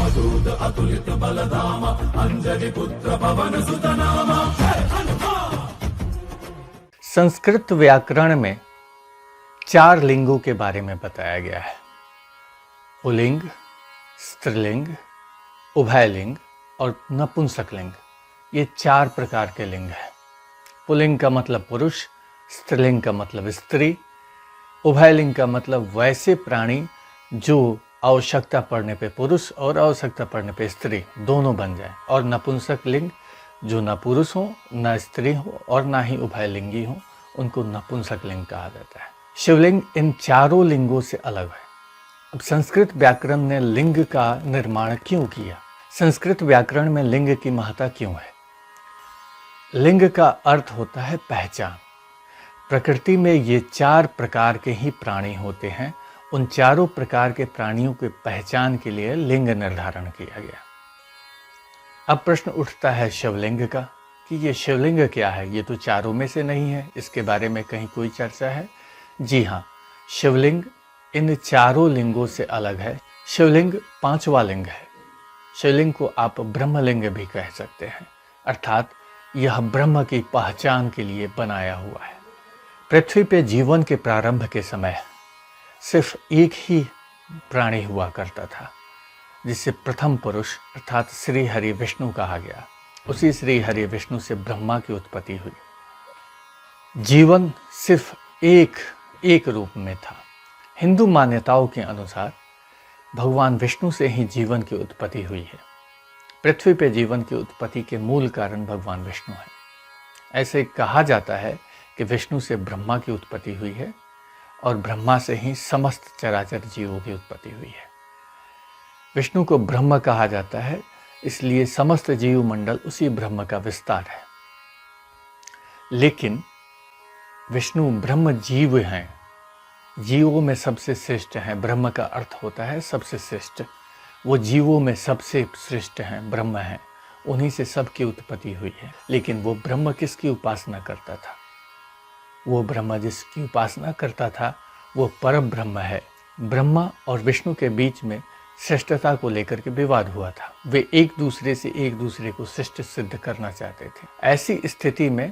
अवधूत अतुलित बलधाम अंजनी पुत्र पवन सुत नाम। जय हनुमान। संस्कृत व्याकरण में 4 लिंगों के बारे में बताया गया है। पुल्लिंग, स्त्रीलिंग, उभयलिंग और नपुंसकलिंग। ये 4 प्रकार के लिंग हैं। पुल्लिंग का मतलब पुरुष, स्त्रीलिंग का मतलब स्त्री, उभयलिंग का मतलब वैसे प्राणी जो आवश्यकता पड़ने पे पुरुष और आवश्यकता पड़ने पे स्त्री दोनों बन जाए, और नपुंसकलिंग जो न पुरुष हो, न स्त्री हो और ना ही उभयलिंगी हो, उनको नपुंसकलिंग कहा जाता है। शिवलिंग इन 4 लिंगों से अलग है। अब संस्कृत व्याकरण ने लिंग का निर्माण क्यों किया? संस्कृत व्याकरण में लिंग की महत्ता क्यों है? लिंग का अर्थ होता है पहचान। प्रकृति में ये 4 प्रकार के ही प्राणी होते हैं। उन 4 प्रकार के प्राणियों के पहचान के लिए लिंग निर्धारण किया गया। अब प्रश्न उठता है शिवलिंग का कि ये शिवलिंग क्या है? ये तो 4 में से नहीं है, इसके बारे में कहीं कोई चर्चा है? जी हाँ, शिवलिंग इन 4 लिंगों से अलग है। शिवलिंग 5वां लिंग है। शिवलिंग को आप ब्रह्मलिंग भी कह सकते हैं, अर्थात यह ब्रह्म की पहचान के लिए बनाया हुआ है। पृथ्वी पे जीवन के प्रारंभ के समय सिर्फ एक ही प्राणी हुआ करता था, जिसे प्रथम पुरुष अर्थात श्री हरि विष्णु कहा गया। उसी श्री हरि विष्णु से ब्रह्मा की उत्पत्ति हुई। जीवन सिर्फ एक रूप में था। हिंदू मान्यताओं के अनुसार भगवान विष्णु से ही जीवन की उत्पत्ति हुई है। पृथ्वी पे जीवन की उत्पत्ति के मूल कारण भगवान विष्णु हैं। ऐसे कहा जाता है कि विष्णु से ब्रह्मा की उत्पत्ति हुई है और ब्रह्मा से ही समस्त चराचर जीवों की उत्पत्ति हुई है। विष्णु को ब्रह्म कहा जाता है, इसलिए समस्त जीव मंडल उसी ब्रह्म का विस्तार है। लेकिन विष्णु ब्रह्म जीव हैं, जीवों में सबसे श्रेष्ठ हैं। ब्रह्म का अर्थ होता है सबसे श्रेष्ठ। वो जीवों में सबसे श्रेष्ठ हैं, ब्रह्म हैं। उन्हीं से सबकी उत्पत्ति हुई है। लेकिन वो ब्रह्म किसकी उपासना करता था? वो ब्रह्म जिसकी उपासना करता था वो परम ब्रह्म है। ब्रह्मा और विष्णु के बीच में श्रेष्ठता को लेकर के विवाद हुआ था। वे एक दूसरे को श्रेष्ठ सिद्ध करना चाहते थे। ऐसी स्थिति में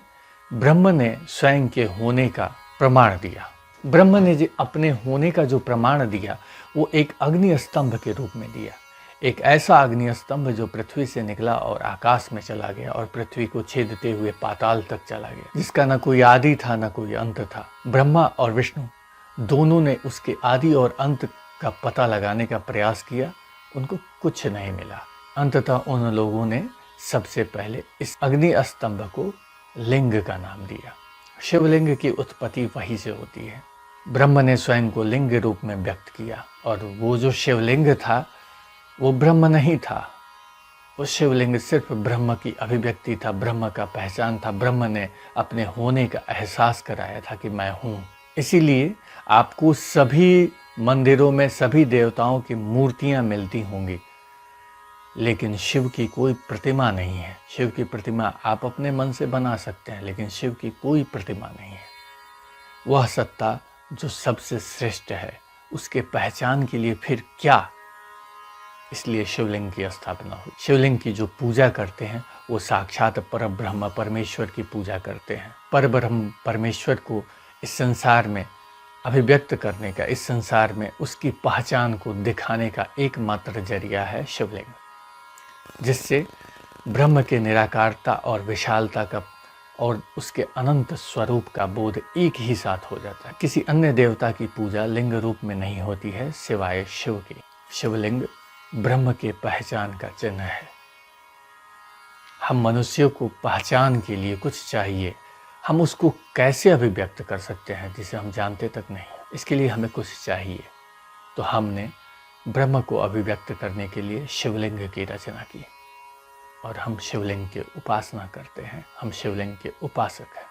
ब्रह्म ने स्वयं के होने का प्रमाण दिया। ब्रह्म ने जो अपने होने का जो प्रमाण दिया वो एक अग्नि स्तंभ के रूप में दिया। एक ऐसा अग्नि स्तंभ जो पृथ्वी से निकला और आकाश में चला गया और पृथ्वी को छेदते हुए पाताल तक चला गया, जिसका न कोई आदि था न कोई अंत था। ब्रह्मा और विष्णु दोनों ने उसके आदि और अंत का पता लगाने का प्रयास किया, उनको कुछ नहीं मिला। अंततः उन लोगों ने सबसे पहले इस अग्नि स्तंभ को लिंग का नाम दिया। शिवलिंग की उत्पत्ति वहीं से होती है। ब्रह्म ने स्वयं को लिंग रूप में व्यक्त किया और वो जो शिवलिंग था वो ब्रह्म नहीं था। वो शिवलिंग सिर्फ ब्रह्म की अभिव्यक्ति था, ब्रह्म का पहचान था। ब्रह्म ने अपने होने का एहसास कराया था कि मैं हूँ। इसीलिए आपको सभी मंदिरों में सभी देवताओं की मूर्तियाँ मिलती होंगी, लेकिन शिव की कोई प्रतिमा नहीं है। शिव की प्रतिमा आप अपने मन से बना सकते हैं, लेकिन शिव की कोई प्रतिमा नहीं है। वह सत्ता जो सबसे श्रेष्ठ है, उसके पहचान के लिए फिर क्या? इसलिए शिवलिंग की स्थापना हुई। शिवलिंग की जो पूजा करते हैं वो साक्षात परब्रह्म परमेश्वर की पूजा करते हैं। परब्रह्म परमेश्वर को इस संसार में अभिव्यक्त करने का, इस संसार में उसकी पहचान को दिखाने का एकमात्र जरिया है शिवलिंग, जिससे ब्रह्म के निराकारता और विशालता का और उसके अनंत स्वरूप का बोध एक ही साथ हो जाता है। किसी अन्य देवता की पूजा लिंग रूप में नहीं होती है सिवाय शिव की। शिवलिंग ब्रह्म के पहचान का चिन्ह है। हम मनुष्यों को पहचान के लिए कुछ चाहिए। हम उसको कैसे अभिव्यक्त कर सकते हैं जिसे हम जानते तक नहीं? इसके लिए हमें कुछ चाहिए। तो हमने ब्रह्म को अभिव्यक्त करने के लिए शिवलिंग की रचना की और हम शिवलिंग की उपासना करते हैं। हम शिवलिंग के उपासक हैं।